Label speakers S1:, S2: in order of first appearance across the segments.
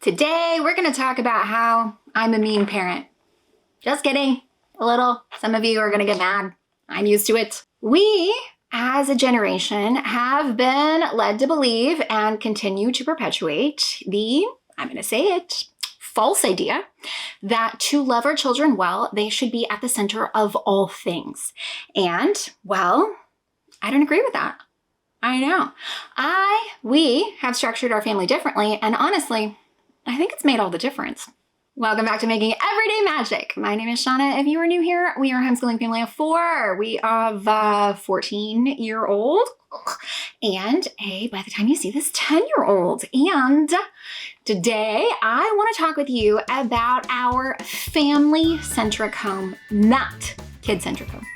S1: Today, we're gonna talk about how I'm a mean parent. Just kidding, a little. Some of you are gonna get mad. I'm used to it. We, as a generation, have been led to believe and continue to perpetuate the, I'm gonna say it, false idea that to love our children well, they should be at the center of all things. And, well, I don't agree with that. I know. We have structured our family differently, and honestly, I think it's made all the difference. Welcome back to Making Everyday Magic. My name is Shauna. If you are new here, we are a homeschooling family of 4. We have a 14-year-old and by the time you see this, 10-year-old. And today I want to talk with you about our family-centric home, not kid-centric home.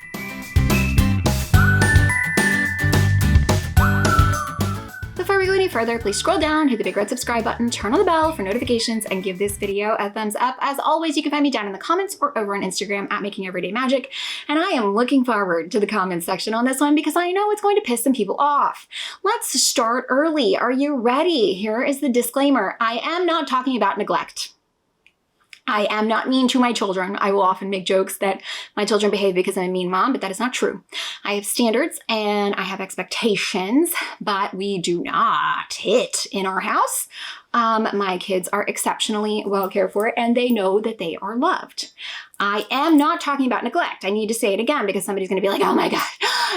S1: Before we go any further, please scroll down, hit the big red subscribe button, turn on the bell for notifications, and give this video a thumbs up. As always, you can find me down in the comments or over on Instagram at Making Everyday Magic. And I am looking forward to the comments section on this one because I know it's going to piss some people off. Let's start early. Are you ready? Here is the disclaimer. I am not talking about neglect. I am not mean to my children. I will often make jokes that my children behave because I'm a mean mom, but that is not true. I have standards and I have expectations, but we do not hit in our house. My kids are exceptionally well cared for and they know that they are loved. I am not talking about neglect. I need to say it again because somebody's going to be like, oh my God,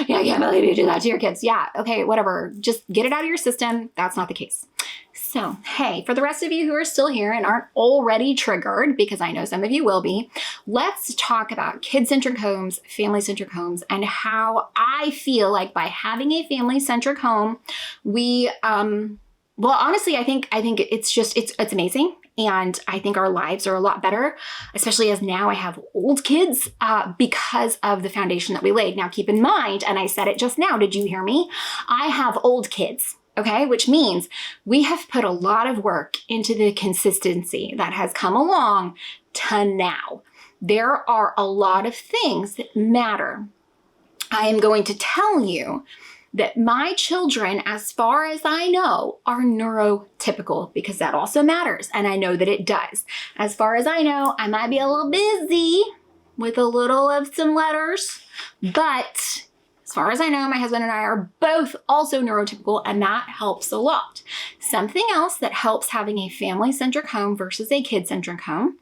S1: yeah, I can't believe you do that to your kids. Yeah, okay, whatever. Just get it out of your system. That's not the case. So, hey, for the rest of you who are still here and aren't already triggered, because I know some of you will be, let's talk about kid-centric homes, family-centric homes, and how I feel like by having a family-centric home, we, well, honestly, I think it's amazing. And I think our lives are a lot better, especially as now I have old kids because of the foundation that we laid. Now, keep in mind, and I said it just now, did you hear me? I have old kids. Okay, which means we have put a lot of work into the consistency that has come along to now. There are a lot of things that matter. I am going to tell you that my children, as far as I know, are neurotypical because that also matters. And I know that it does. As far as I know, I might be a little busy with a little of some letters, but as far as I know, my husband and I are both also neurotypical, and that helps a lot. Something else that helps having a family-centric home versus a kid-centric home,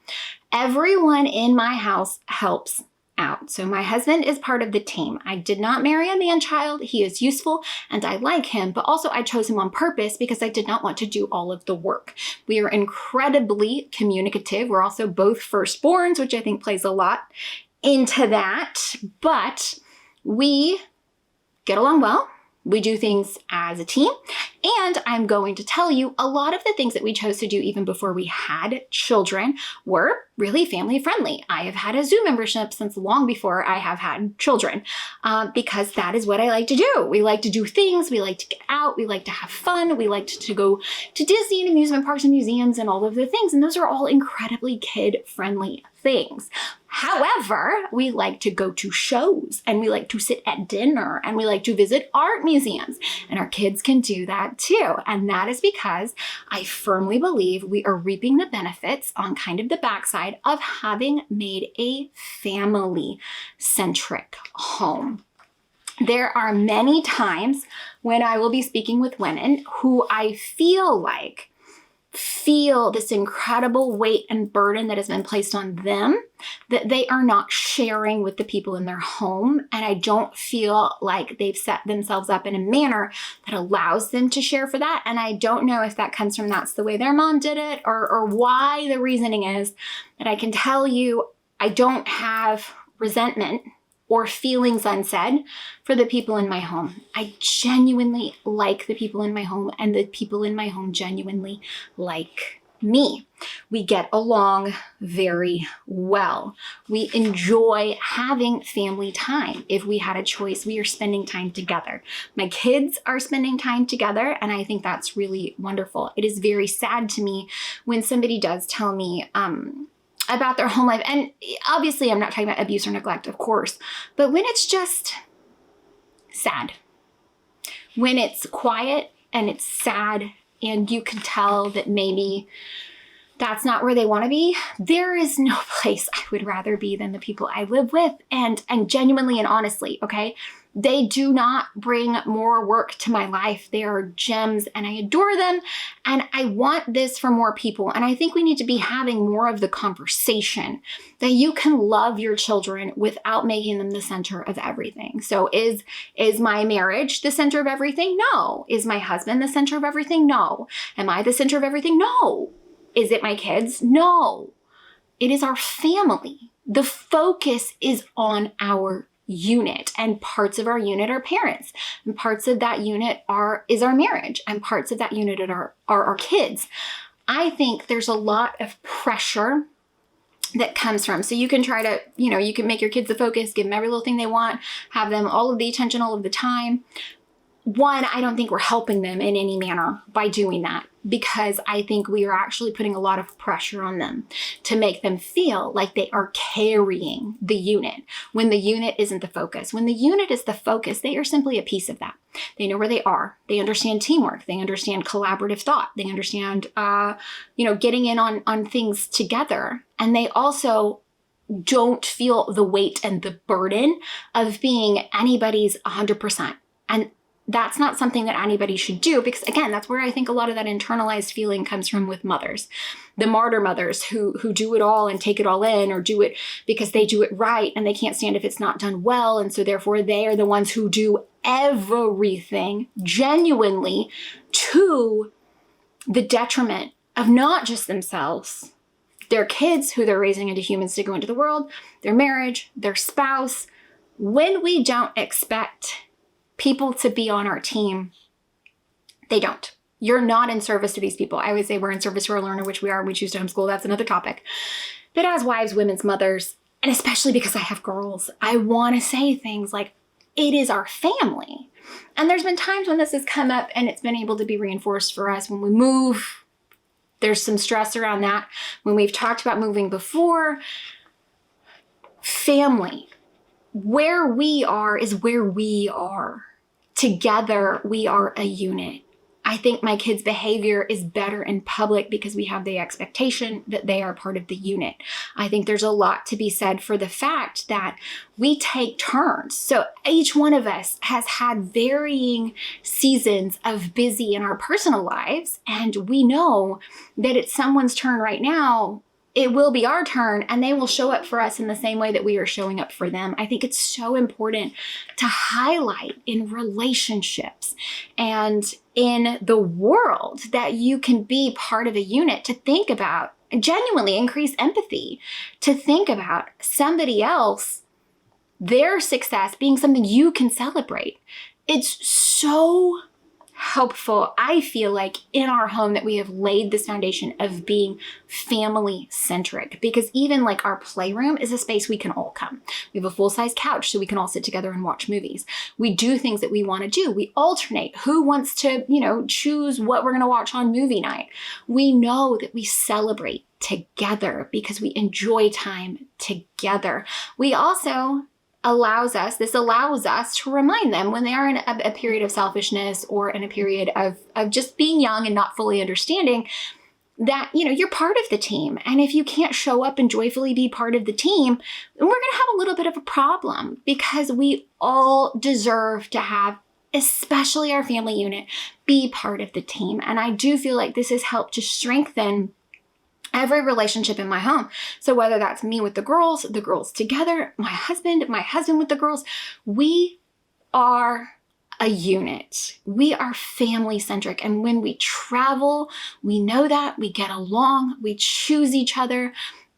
S1: everyone in my house helps out. So my husband is part of the team. I did not marry a man-child. He is useful and I like him, but also I chose him on purpose because I did not want to do all of the work. We are incredibly communicative. We're also both firstborns, which I think plays a lot into that, but we get along well. We do things as a team. And I'm going to tell you a lot of the things that we chose to do even before we had children were really family friendly. I have had a Zoom membership since long before I have had children because that is what I like to do. We like to do things. We like to get out. We like to have fun. We like to go to Disney and amusement parks and museums and all of the things. And those are all incredibly kid friendly things. However, we like to go to shows and we like to sit at dinner and we like to visit art museums, and our kids can do that too. And that is because I firmly believe we are reaping the benefits on kind of the backside of having made a family-centric home. There are many times when I will be speaking with women who I feel this incredible weight and burden that has been placed on them that they are not sharing with the people in their home. And I don't feel like they've set themselves up in a manner that allows them to share for that. And I don't know if that comes from that's the way their mom did it or why the reasoning is. But I can tell you, I don't have resentment or feelings unsaid for the people in my home. I genuinely like the people in my home, and the people in my home genuinely like me. We get along very well. We enjoy having family time. If we had a choice, we are spending time together. My kids are spending time together, and I think that's really wonderful. It is very sad to me when somebody does tell me, about their home life. And obviously I'm not talking about abuse or neglect, of course, but when it's just sad, when it's quiet and it's sad and you can tell that maybe that's not where they want to be, there is no place I would rather be than the people I live with. And genuinely and honestly, okay, they do not bring more work to my life. They are gems and I adore them. And I want this for more people. And I think we need to be having more of the conversation that you can love your children without making them the center of everything. So is my marriage the center of everything? No. Is my husband the center of everything? No. Am I the center of everything? No. Is it my kids? No. It is our family. The focus is on our unit, and parts of our unit are parents, and parts of that unit is our marriage, and parts of that unit are our kids. I think there's a lot of pressure that comes from, so you can try to, you can make your kids the focus, give them every little thing they want, have them all of the attention all of the time. One, I don't think we're helping them in any manner by doing that, because I think we are actually putting a lot of pressure on them to make them feel like they are carrying the unit when the unit isn't the focus. When the unit is the focus, they are simply a piece of that. They know where they are. They understand teamwork. They understand collaborative thought. They understand, getting in on things together. And they also don't feel the weight and the burden of being anybody's 100%. And that's not something that anybody should do, because again, that's where I think a lot of that internalized feeling comes from with mothers. The martyr mothers who do it all and take it all in, or do it because they do it right and they can't stand if it's not done well. And so therefore they are the ones who do everything genuinely to the detriment of not just themselves, their kids who they're raising into humans to go into the world, their marriage, their spouse. When we don't expect people to be on our team, they don't. You're not in service to these people. I always say we're in service to our learner, which we are, and we choose to homeschool. That's another topic. But as wives, women's mothers, and especially because I have girls, I want to say things like, it is our family. And there's been times when this has come up and it's been able to be reinforced for us when we move. There's some stress around that. When we've talked about moving before, family, where we are is where we are. Together, we are a unit. I think my kids' behavior is better in public because we have the expectation that they are part of the unit. I think there's a lot to be said for the fact that we take turns. So each one of us has had varying seasons of busy in our personal lives, and we know that it's someone's turn right now. It will be our turn, and they will show up for us in the same way that we are showing up for them. I think it's so important to highlight in relationships and in the world that you can be part of a unit, to think about, genuinely increase empathy, to think about somebody else, their success being something you can celebrate. It's so helpful, I feel like, in our home that we have laid this foundation of being family-centric, because even like our playroom is a space we can all come. We have a full-size couch so we can all sit together and watch movies. We do things that we want to do. We alternate. Who wants to, choose what we're going to watch on movie night? We know that we celebrate together because we enjoy time together. We also allows us to remind them when they are in a period of selfishness or in a period of just being young and not fully understanding that, you're part of the team. And if you can't show up and joyfully be part of the team, then we're going to have a little bit of a problem, because we all deserve to have, especially our family unit, be part of the team. And I do feel like this has helped to strengthen every relationship in my home. So whether that's me with the girls together, my husband with the girls, we are a unit. We are family-centric. And when we travel, we know that, we get along, we choose each other.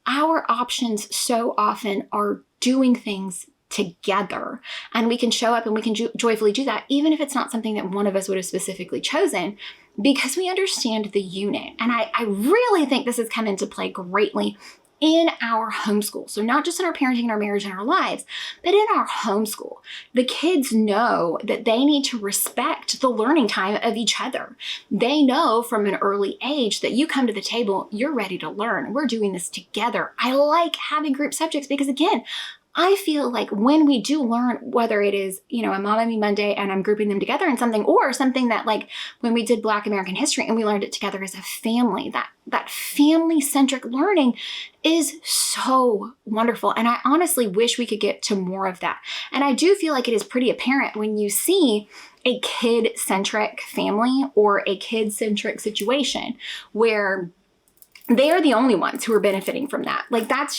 S1: Our options so often are doing things together, and we can show up and we can joyfully do that, even if it's not something that one of us would have specifically chosen, because we understand the unit. And I really think this has come into play greatly in our homeschool. So not just in our parenting and our marriage and our lives, but in our homeschool. The kids know that they need to respect the learning time of each other. They know from an early age that you come to the table, you're ready to learn. We're doing this together. I like having group subjects because, again, I feel like when we do learn, whether it is, a Mom and Me Monday and I'm grouping them together in something, or something that like when we did Black American history and we learned it together as a family, that family-centric learning is so wonderful. And I honestly wish we could get to more of that. And I do feel like it is pretty apparent when you see a kid-centric family or a kid-centric situation where they are the only ones who are benefiting from that. Like that's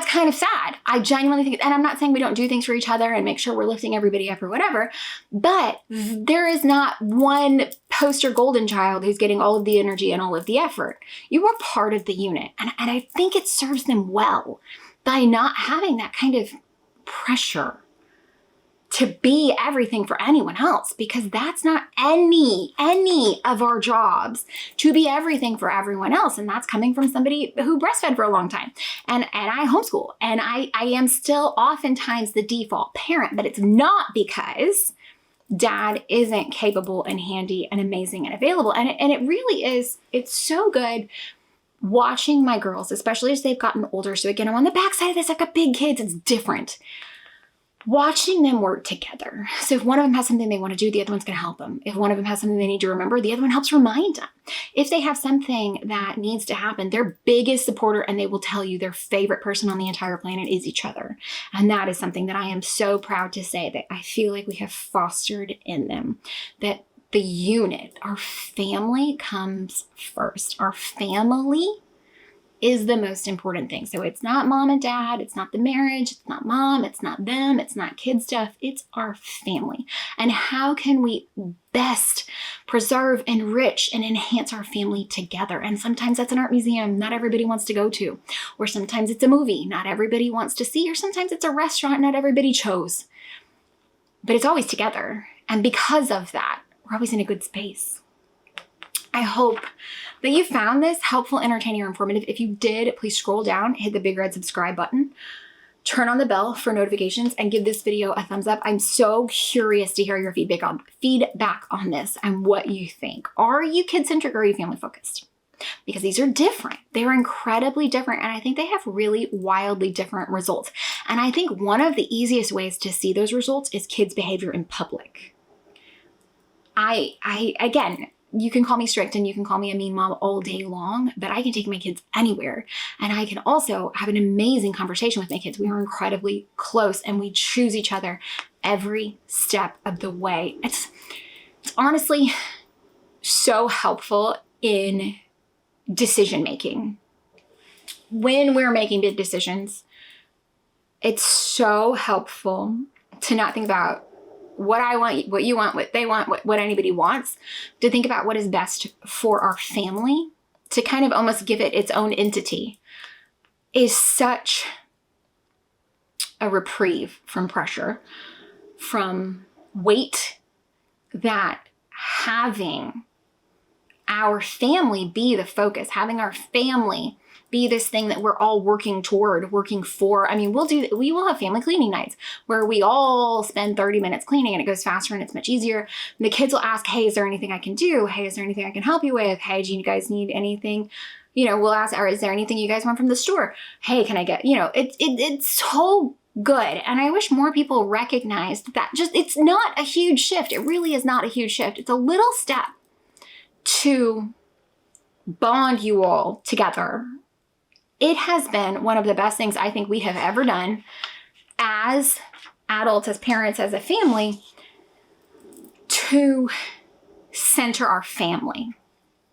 S1: kind of sad. I genuinely think, and I'm not saying we don't do things for each other and make sure we're lifting everybody up or whatever, but there is not one poster golden child who's getting all of the energy and all of the effort. You are part of the unit. And I think it serves them well by not having that kind of pressure to be everything for anyone else, because that's not any of our jobs, to be everything for everyone else. And that's coming from somebody who breastfed for a long time. And I homeschool, and I am still oftentimes the default parent, but it's not because dad isn't capable and handy and amazing and available. And it really is, it's so good watching my girls, especially as they've gotten older. So again, I'm on the backside of this, I've got big kids, it's different. Watching them work together. So if one of them has something they want to do, the other one's going to help them. If one of them has something they need to remember, the other one helps remind them. If they have something that needs to happen, their biggest supporter, and they will tell you their favorite person on the entire planet is each other. And that is something that I am so proud to say that I feel like we have fostered in them, that the unit, our family comes first. Our family is the most important thing. So it's not mom and dad, it's not the marriage, it's not mom, it's not them, it's not kid stuff, it's our family. And how can we best preserve, enrich, and enhance our family together? And sometimes that's an art museum not everybody wants to go to, or sometimes it's a movie not everybody wants to see, or sometimes it's a restaurant not everybody chose. But it's always together. And because of that, we're always in a good space. I hope that you found this helpful, entertaining, or informative. If you did, please scroll down, hit the big red subscribe button, turn on the bell for notifications, and give this video a thumbs up. I'm so curious to hear your feedback on this and what you think. Are you kid-centric or are you family-focused? Because these are different. They're incredibly different, and I think they have really wildly different results. And I think one of the easiest ways to see those results is kids' behavior in public. Again, you can call me strict and you can call me a mean mom all day long, but I can take my kids anywhere. And I can also have an amazing conversation with my kids. We are incredibly close and we choose each other every step of the way. It's honestly so helpful in decision making. When we're making big decisions, it's so helpful to not think about what I want, what you want, what they want, what anybody wants, to think about what is best for our family, to kind of almost give it its own entity, is such a reprieve from pressure, from weight, that having our family be the focus, having our family be this thing that we're all working toward, working for. I mean, we will have family cleaning nights where we all spend 30 minutes cleaning and it goes faster and it's much easier. And the kids will ask, hey, is there anything I can do? Hey, is there anything I can help you with? Hey, do you guys need anything? We'll ask, or is there anything you guys want from the store? Hey, can I get, it's so good. And I wish more people recognized that it's not a huge shift. It really is not a huge shift. It's a little step to bond you all together. It has been one of the best things I think we have ever done as adults, as parents, as a family, to center our family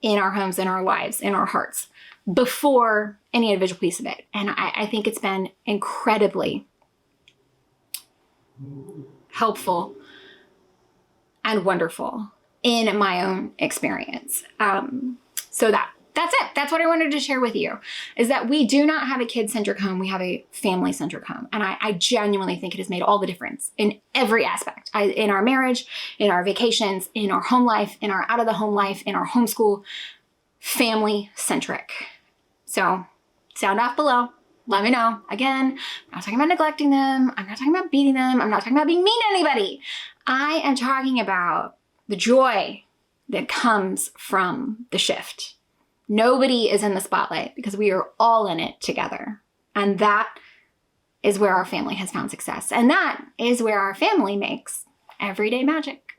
S1: in our homes, in our lives, in our hearts, before any individual piece of it. And I think it's been incredibly helpful and wonderful in my own experience. So that's it. That's what I wanted to share with you, is that we do not have a kid-centric home. We have a family-centric home. And I genuinely think it has made all the difference in every aspect, in our marriage, in our vacations, in our home life, in our out of the home life, in our homeschool, family-centric. So sound off below. Let me know. Again, I'm not talking about neglecting them. I'm not talking about beating them. I'm not talking about being mean to anybody. I am talking about the joy that comes from the shift. Nobody is in the spotlight because we are all in it together. And that is where our family has found success. And that is where our family makes everyday magic.